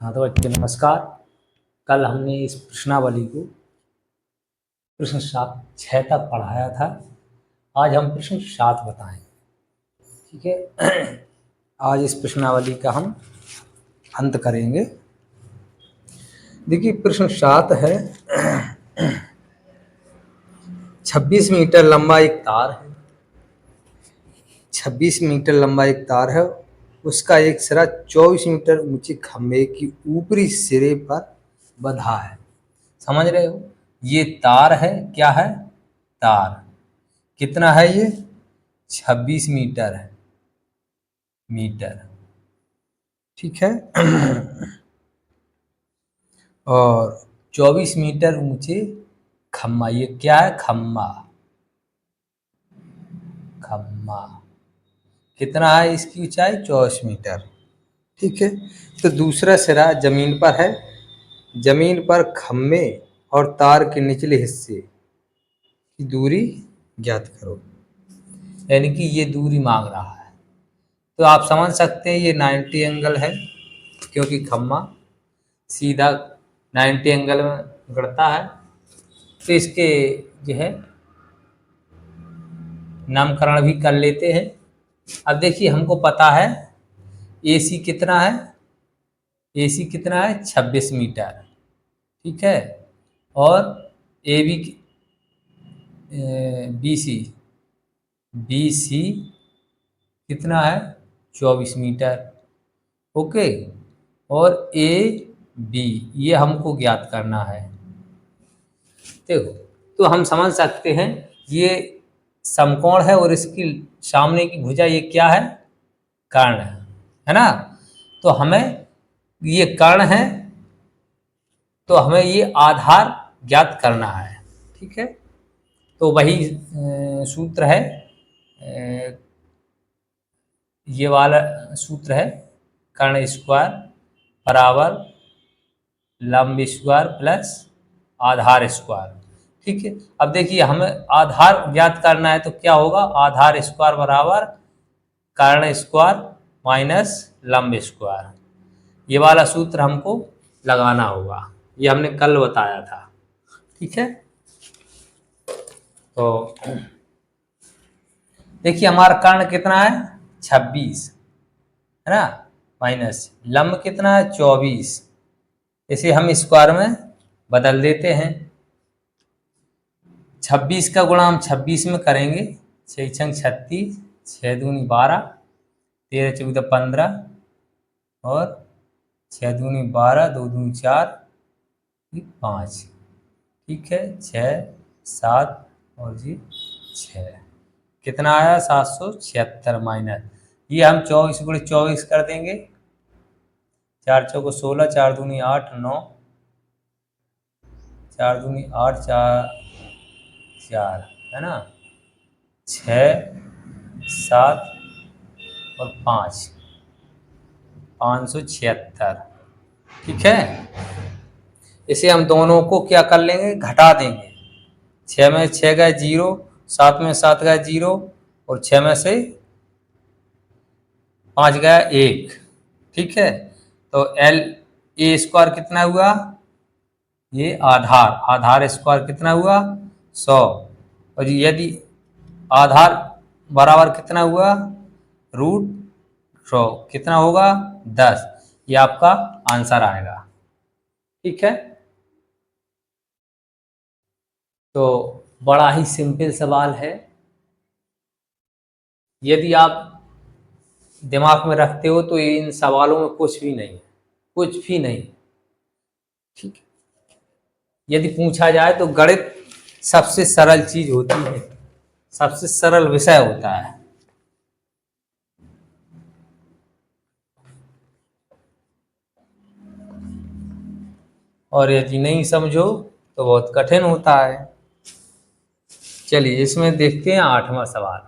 हाँ तो बच्चों नमस्कार। कल हमने इस प्रश्नावली को प्रश्न 6 तक पढ़ाया था। आज हम प्रश्न 7 बताएं। ठीक है। आज इस प्रश्नावली का हम अंत करेंगे। देखिए प्रश्न 7 है 26 मीटर लंबा एक तार है। 26 मीटर लंबा एक तार है। उसका एक सिरा 24 मीटर ऊंचे खंभे की ऊपरी सिरे पर बंधा है। समझ रहे हो? ये तार है। क्या है? तार। कितना है ये? 26 मीटर है। मीटर। ठीक है। और 24 मीटर ऊंचे खम्मा। ये क्या है? खम्मा। खम्मा। कितना है इसकी ऊंचाई? 24 मीटर। ठीक है। तो दूसरा सिरा जमीन पर है। जमीन पर खम्भे और तार के निचले हिस्से की दूरी ज्ञात करो। यानी कि ये दूरी मांग रहा है। तो आप समझ सकते हैं ये 90 एंगल है, क्योंकि खम्मा सीधा 90 एंगल में गड़ता है। तो इसके जो है नामकरण भी कर लेते हैं। अब देखिए हमको पता है AC कितना है। AC कितना है? 26 मीटर। ठीक है। और AB BC BC कितना है? 24 मीटर। ओके। और AB ये हमको ज्ञात करना है। देखो, तो हम समझ सकते हैं ये समकोण है और इसकी सामने की भुजा ये क्या है? कर्ण है ना। तो हमें ये कर्ण है, तो हमें ये आधार ज्ञात करना है। ठीक है। तो वही सूत्र है। ये वाला सूत्र है। कर्ण स्क्वायर बराबर लंब स्क्वायर प्लस आधार स्क्वायर। ठीक है। अब देखिए हमें आधार ज्ञात करना है, तो क्या होगा? आधार स्क्वायर बराबर कर्ण स्क्वायर माइनस लंब स्क्वायर। ये वाला सूत्र हमको लगाना होगा। ये हमने कल बताया था। ठीक है। तो देखिए हमारा कर्ण कितना है? 26 है ना। माइनस लंब कितना है? 24। इसे हम स्क्वायर में बदल देते हैं। 26 का गुणा हम 26 में करेंगे। 6 छंग 36, 6 दूनी 12, 13 14 15 और 6 दूनी 12, 2 दूनी 4, 5। ठीक है। 6 7 और जी 6 कितना आया? 776 माइनस ये हम 24 गुणे 24 कर देंगे। 4 चौको 16, 4 दूनी 8 9, 4 दूनी 8 4 4 है ना। 6 7 और 5 576। ठीक है। इसे हम दोनों को क्या कर लेंगे? घटा देंगे। 6 में 6 गए 0, 7 में 7 गए 0 और 6 में से 5 गया 1। ठीक है। तो A स्क्वायर कितना हुआ? ये आधार स्क्वायर कितना हुआ? 100। और यदि आधार बराबर कितना हुआ? √100 कितना होगा? 10। ये आपका आंसर आएगा। ठीक है। तो बड़ा ही सिंपल सवाल है। यदि आप दिमाग में रखते हो तो इन सवालों में कुछ भी नहीं है। कुछ भी नहीं। ठीक है। यदि पूछा जाए तो गणित सबसे सरल चीज होती है, सबसे सरल विषय होता है। और यदि नहीं समझो तो बहुत कठिन होता है। चलिए इसमें देखते हैं 8वां सवाल।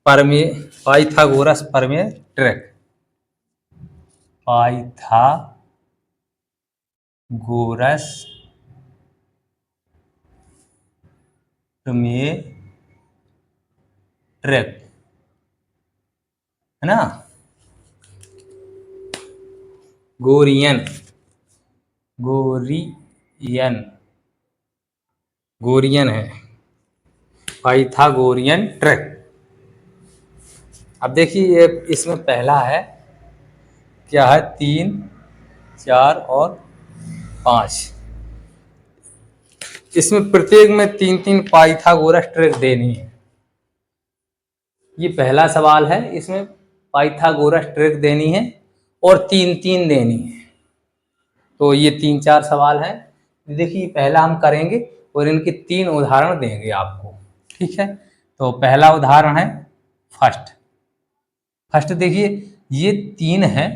परमेय पाइथागोरस प्रमेय ट्रैक। पाइथागोरस प्रमेय ट्रैक है ना। गोरियन, गोरियन, गोरियन है, पाइथागोरियन ट्रैक। अब देखिए ये इसमें पहला है क्या है, 3, 4 और 5। इसमें प्रत्येक में 3-3 पाइथागोरस ट्रैक देनी है। ये पहला सवाल है, इसमें पाइथागोरस ट्रैक देनी है और 3-3 देनी है। तो ये 3-4 सवाल है। देखिए पहला हम करेंगे और इनके 3 उदाहरण देंगे आपको, ठीक है। तो पहला उदाहरण है फर्स्ट देखिए ये 3 है।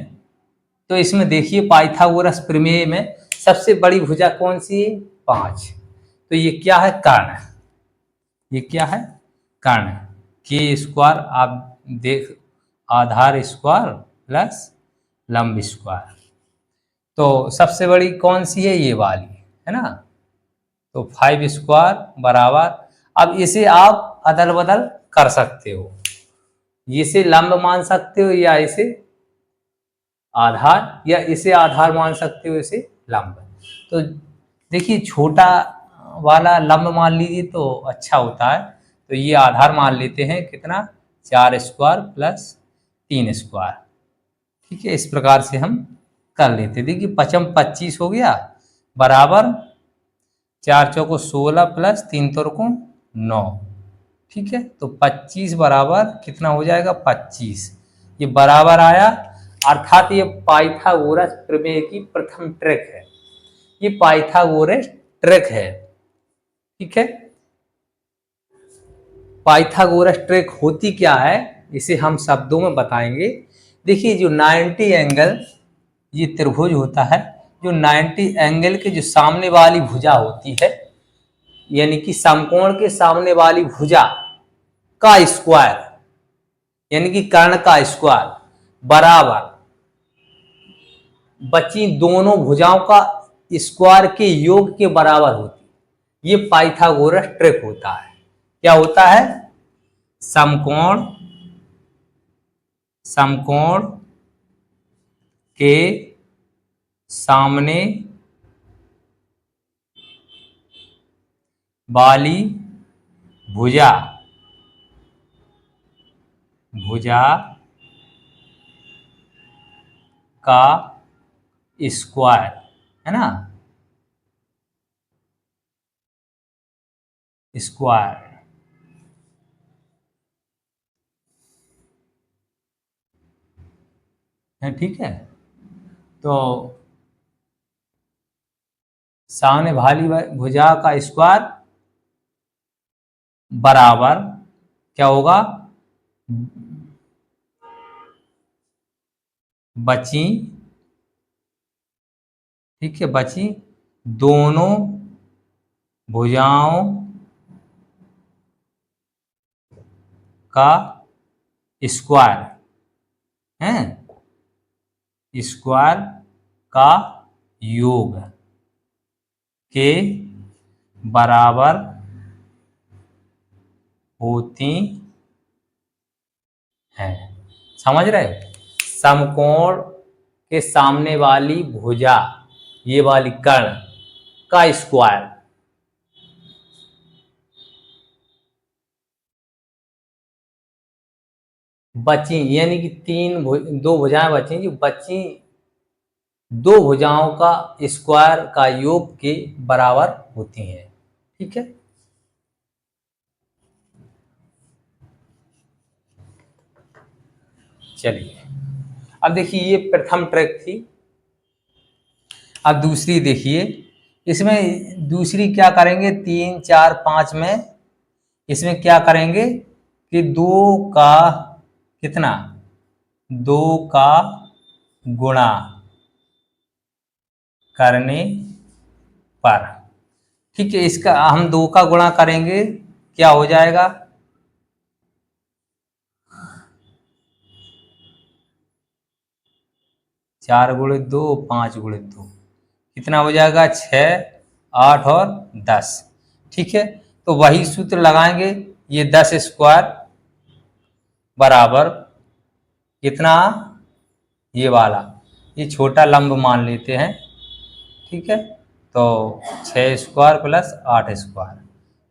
तो इसमें देखिए पाइथागोरस प्रमेय में सबसे बड़ी भुजा कौन सी है, 5। तो ये क्या है, कर्ण। ये क्या है, कर्ण। के स्क्वायर आप देख, आधार स्क्वायर प्लस लंब स्क्वायर। तो सबसे बड़ी कौन सी है, ये वाली है ना। तो 5 स्क्वायर बराबर, अब इसे आप अदल बदल कर सकते हो, इसे लंब मान सकते हो या इसे आधार, या इसे आधार मान सकते हो इसे लंब। तो देखिए छोटा वाला लंब मान लीजिए तो अच्छा होता है। तो ये आधार मान लेते हैं कितना, 4 स्क्वायर प्लस 3 स्क्वायर, ठीक है। इस प्रकार से हम कर लेते। देखिए 5 25 हो गया, बराबर 4 चौको 16 प्लस 3 तोरको 9, ठीक है। तो 25 बराबर कितना हो जाएगा, 25। ये बराबर आया, अर्थात ये पाइथागोरस प्रमेय की प्रथम ट्रैक है। ये पाइथागोरस ट्रैक है, ठीक है। पाइथागोरस ट्रैक होती क्या है, इसे हम शब्दों में बताएंगे। देखिए जो 90 एंगल, ये त्रिभुज होता है, जो 90 एंगल के जो सामने वाली भुजा होती है, यानी कि समकोण के सामने वाली भुजा का स्क्वायर, यानी कि कर्ण का स्क्वायर बराबर बची दोनों भुजाओं का स्क्वायर के योग के बराबर होती। ये पाइथागोरस ट्रैक होता है। क्या होता है, समकोण के सामने वाली भुजा का स्क्वायर, है ना, स्क्वायर है, ठीक है। तो सामने वाली भुजा का स्क्वायर बराबर क्या होगा, बची, ठीक है, बची दोनों भुजाओं का स्क्वायर है, स्क्वायर का योग के बराबर होती है। समझ रहे हो, समकोण के सामने वाली भुजा, ये वाली कर्ण का स्क्वायर, बची यानी कि दो भुजाएं बची, जो बची दो भुजाओं का स्क्वायर का योग के बराबर होती हैं, ठीक है। चलिए अब देखिए ये प्रथम ट्रैक थी। अब दूसरी देखिए, इसमें दूसरी क्या करेंगे, 3, 4, 5 में इसमें क्या करेंगे कि 2 का कितना, 2 का गुणा करने पर, ठीक है। इसका हम 2 का गुणा करेंगे, क्या हो जाएगा, 4 गुणे 2 5 गुणे 2 कितना हो जाएगा, 6, 8 और 10, ठीक है। तो वही सूत्र लगाएंगे, ये 10 स्क्वायर बराबर कितना, ये वाला, ये छोटा लंब मान लेते हैं, ठीक है। तो 6 स्क्वायर प्लस 8 स्क्वायर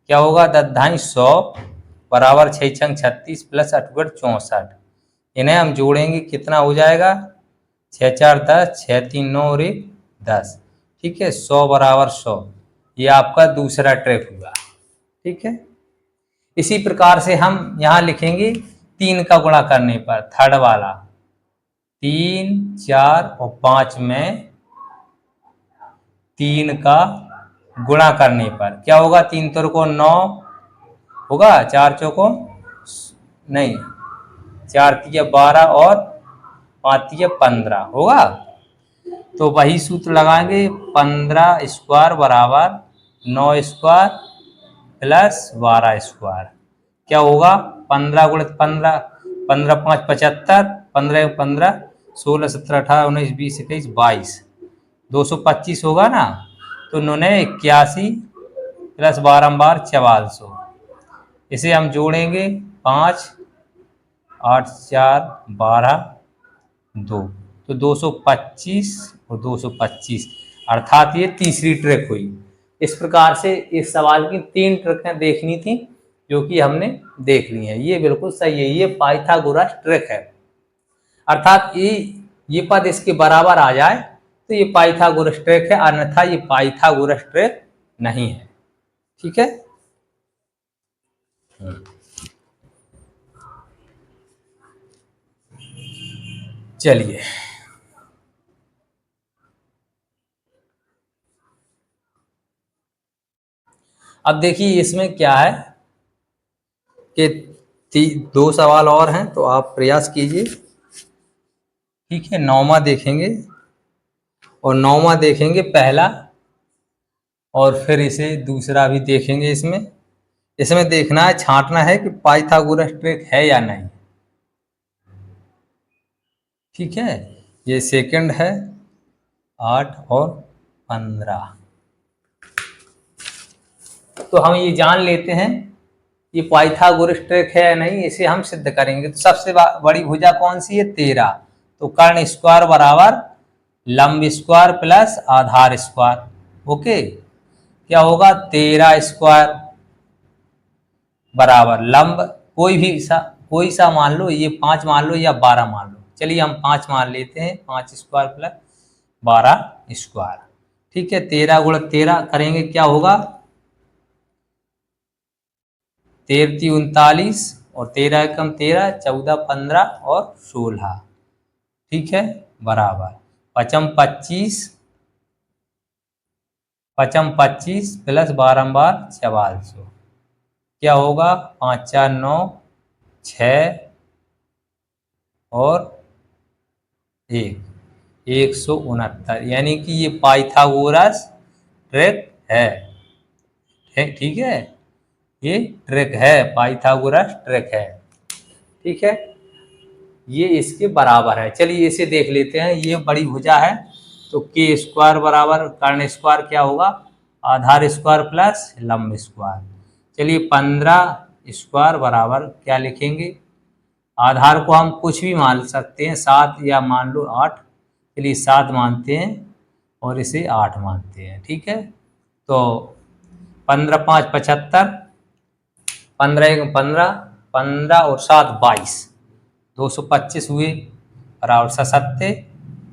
क्या होगा, 10 × 100 बराबर 6 × 36 प्लस 8 × 64। इन्हें हम जोड़ेंगे, कितना हो जाएगा, 6 × 4 = 10, 6 × 3 = 9 और 1 = 10, ठीक है। 100 बराबर 100, ये आपका दूसरा ट्रिक हुआ, ठीक है। इसी प्रकार से हम यहाँ लिखेंगे 3 का गुणा करने पर, थर्ड वाला, 3, 4 और 5 में 3 का गुणा करने पर क्या होगा, 3 को 9 होगा, 4 चौको नहीं, 4 × 12 और 5 × 15 होगा। तो वही सूत्र लगाएंगे, 15 स्क्वायर बराबर 9 स्क्वायर प्लस 12 स्क्वायर क्या होगा, 15 × 15, 15 × 5 = 75, 15 × 15 = 16, 17, 18, 19, 20, 21, 22, 225 होगा ना। तो 9 × 81 प्लस 12 × 4400, इसे हम जोड़ेंगे, 5, 8, 4, 12, 2, तो 225 और 225, अर्थात ये तीसरी ट्रिक हुई। इस प्रकार से इस सवाल की 3 ट्रिकें देखनी थी, जो कि हमने देख ली हैं। ये बिल्कुल सही है, ये पाइथागोरस ट्रिक है, अर्थात ये पद इसके बराबर आ जाए तो ये पाइथागोरस ट्रिक है, अन्यथा ये पाइथागोरस ट्रिक नहीं है, ठीक है। चलिए, अब देखिए इसमें क्या है कि 2 सवाल और हैं, तो आप प्रयास कीजिए, ठीक है। 9वां देखेंगे और 9वां देखेंगे पहला, और फिर इसे दूसरा भी देखेंगे। इसमें इसमें देखना है, छांटना है कि पाइथागोरस ट्रिक है या नहीं, ठीक है। ये सेकंड है, 8 और 15। तो हम ये जान लेते हैं ये पाइथागोरस ट्रिक है या नहीं, इसे हम सिद्ध करेंगे। तो सबसे बड़ी भुजा कौन सी है, 13। तो कर्ण स्क्वायर बराबर लंब स्क्वायर प्लस आधार स्क्वायर, ओके। क्या होगा, 13 स्क्वायर बराबर लंब, कोई सा मान लो, ये 5 मान लो या 12 मान लो, चलिए हम 5 मान लेते हैं, 5 स्क्वायर प्लस 12 स्क्वायर, ठीक है। 13 × 13 करेंगे, क्या होगा, 13 × 39 और 13 × 13 = 14, 15 और 16, ठीक है, बराबर 5 × 25, 5 × 25 प्लस 12 × 4400 क्या होगा, 5, 4, 9, 6 और 1, 169, यानी कि ये पाइथागोरस ट्रिक है, ठीक है। ये ट्रिक है, पाइथागोरस ट्रिक है, ठीक है। ये इसके बराबर है। चलिए इसे देख लेते हैं, ये बड़ी भुजा है, तो के स्क्वायर बराबर कर्ण स्क्वायर क्या होगा, आधार स्क्वायर प्लस लंब स्क्वायर। चलिए 15 स्क्वायर बराबर क्या लिखेंगे, आधार को हम कुछ भी मान सकते हैं, 7 या मान लो 8, चलिए 7 मानते हैं और इसे 8 मानते हैं, ठीक है। तो 15 × 5 = 75, 15 × 15, 15 और 7 = 22, 225 हुए, बराबर 77,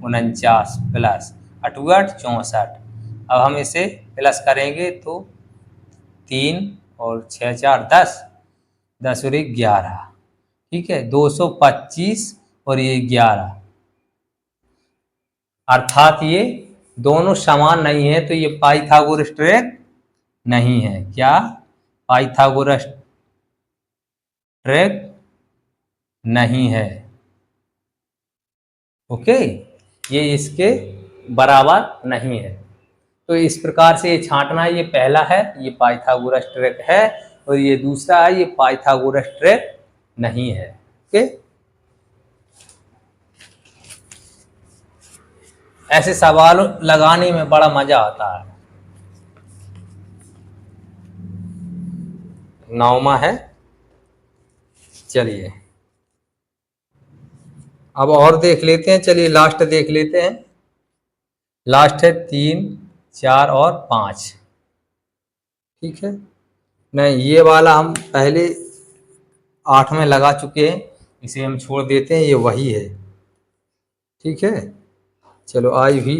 49 प्लस 8 × 8 = 64। अब हम इसे प्लस करेंगे तो 3 और 6 × 4 = 10, 10 और 1 = 11, ठीक है। 225 और ये 11, अर्थात ये दोनों समान नहीं है, तो ये पाइथागोरस ट्रिक नहीं है। क्या, पाइथागोरस ट्रिक नहीं है, ओके। ये इसके बराबर नहीं है। तो इस प्रकार से ये छांटना है, ये पहला है, ये पाइथागोरस ट्रिक है, और ये दूसरा है, ये पाइथागोरस ट्रिक नहीं है, ओके। ऐसे सवाल लगाने में बड़ा मजा आता है। 9वां है, चलिए अब और देख लेते हैं, चलिए लास्ट देख लेते हैं। लास्ट है 3, 4 और 5। ठीक है, नहीं ये वाला हम पहले 8 में लगा चुके हैं, इसे हम छोड़ देते हैं, ये वही है। ठीक है, चलो आज भी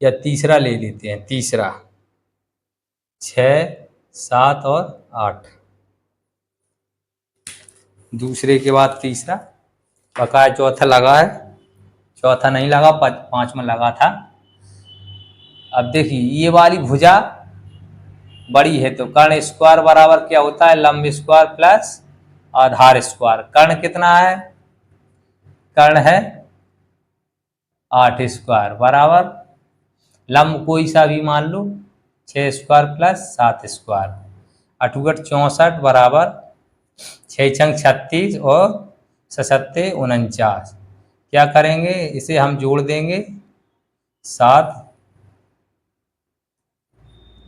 या तीसरा ले लेते हैं, तीसरा 6, 7 और 8। दूसरे के बाद तीसरा पका है, चौथा लगा है, चौथा नहीं लगा, 5 में लगा था। अब देखिए ये वाली भुजा बड़ी है तो कर्ण स्क्वायर बराबर क्या होता है, लंब स्क्वायर प्लस आधार स्क्वायर। कर्ण कितना है, कर्ण है 8 स्क्वायर बराबर लंब कोई सा भी मान लो, 6 स्क्वायर प्लस 7 स्क्वायर। 8 64 बराबर 6 छंग 36 और 7 49। क्या करेंगे, इसे हम जोड़ देंगे 7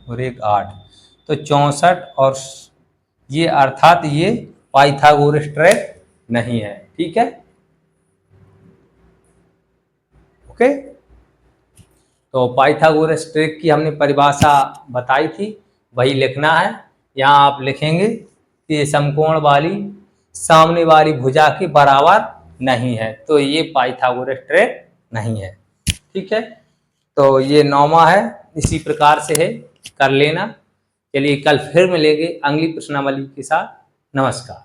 और 1 8, तो 64 और ये अर्थात ये पाइथागोरस ट्रैक नहीं है। ठीक है, ओके। तो पाइथागोरस ट्रैक की हमने परिभाषा बताई थी, वही लिखना है। यहाँ आप लिखेंगे कि ये समकोण वाली सामने वाली भुजा के बराबर नहीं है, तो ये पाइथागोरस ट्रैक नहीं है। ठीक है, तो ये 9वां है, इसी प्रकार से है, कर लेना। चलिए कल फिर मिलेंगे अगली प्रश्नावली के साथ। नमस्कार।